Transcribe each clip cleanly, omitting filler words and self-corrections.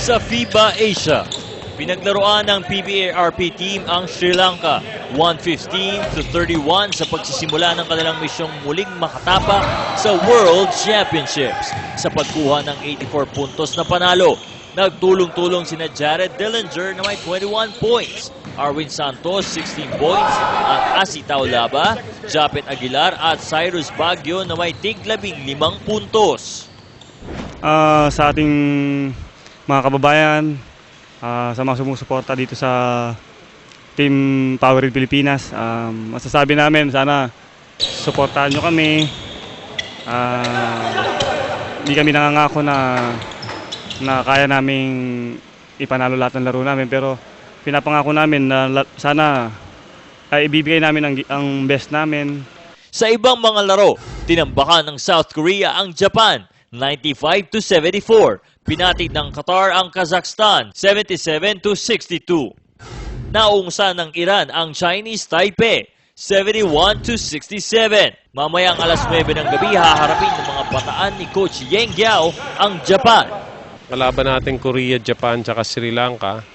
Sa FIBA Asia, pinaglaruan ng PBA-RP team ang Sri Lanka 115-31 sa pagsisimula ng kanilang misyong muling makatapa sa World Championships. Sa pagkuha ng 84 puntos na panalo, nagtulong-tulong sina Jared Dillinger na may 21 points, Arwin Santos 16 points, at Asitaw Laba, Japet Aguilar at Cyrus Baguio na may tig-15 puntos. Sa ating mga kababayan, sa mga sumusuporta dito sa Team Powerade Pilipinas, masasabi namin sana suportahan nyo kami. Hindi kami nangangako na kaya naming ipanalo lahat ng laro namin, pero pinapangako namin na sana ay ibibigay namin ang best namin. Sa ibang mga laro, tinambakan ng South Korea ang Japan 95-74. Pinatid ng Qatar ang Kazakhstan 77-62. Naungsa ng Iran ang Chinese Taipei 71-67. Mamayang alas 9 ng gabi haharapin ng mga bataan ni Coach Yeng Giao ang Japan. Kalaban natin Korea, Japan, tsaka Sri Lanka.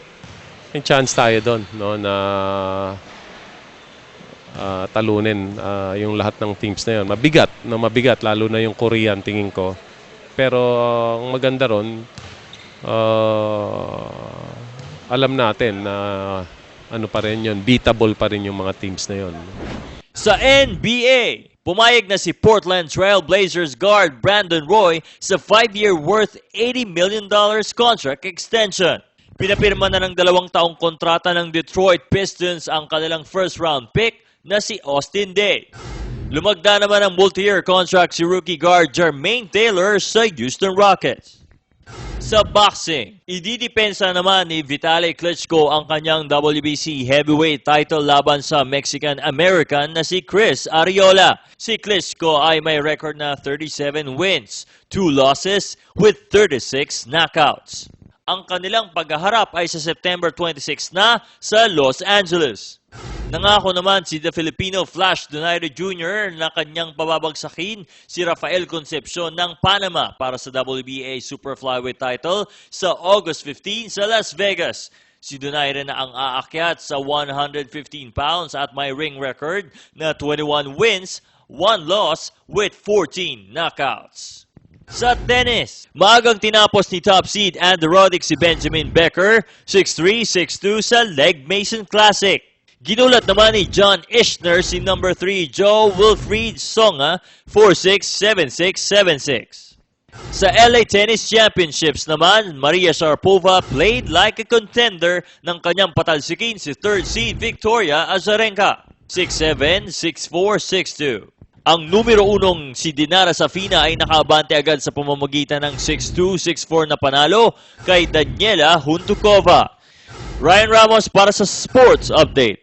May chance tayo doon, no, na talunin yung lahat ng teams na yun. Mabigat, lalo na yung Korean tingin ko. Pero ang maganda ron, alam natin na ano pa rin yun, beatable pa rin yung mga teams na yun. Sa NBA, pumayag na si Portland Trail Blazers guard Brandon Roy sa 5-year worth $80 million contract extension. Pinapirma na ng 2 taong kontrata ng Detroit Pistons ang kanilang first-round pick na si Austin Daye. Lumagda naman ang multi-year contract si rookie guard Jermaine Taylor sa Houston Rockets. Sa boxing, ididepensa naman ni Vitaly Klitschko ang kanyang WBC heavyweight title laban sa Mexican-American na si Chris Arreola. Si Klitschko ay may record na 37 wins, 2 losses with 36 knockouts. Ang kanilang paghaharap ay sa September 26 na sa Los Angeles. Nangako naman si The Filipino Flash Donaire Jr. na kanyang pababagsakin si Rafael Concepcion ng Panama para sa WBA Super Flyweight title sa August 15 sa Las Vegas. Si Donaire na ang aakyat sa 115 pounds at may ring record na 21 wins, 1 loss with 14 knockouts. Sa tennis, maagang tinapos ni top seed Andy si Benjamin Becker 6-3, 6-2 sa Leg Mason Classic. Ginulat naman ni John Isner si number 3 Joe Wilfried Songa 4-6, 7-6, 7-6. Sa LA Tennis Championships naman, Maria Sharapova played like a contender ng kanyang patalsikin si third seed Victoria Azarenka 6-7, 6-4, 6-2. Ang numero 1 si Dinara Safina ay nakaabante agad sa pamamagitan ng 6-2, 6-4 na panalo kay Daniela Huntukova. Ryan Ramos para sa Sports Update.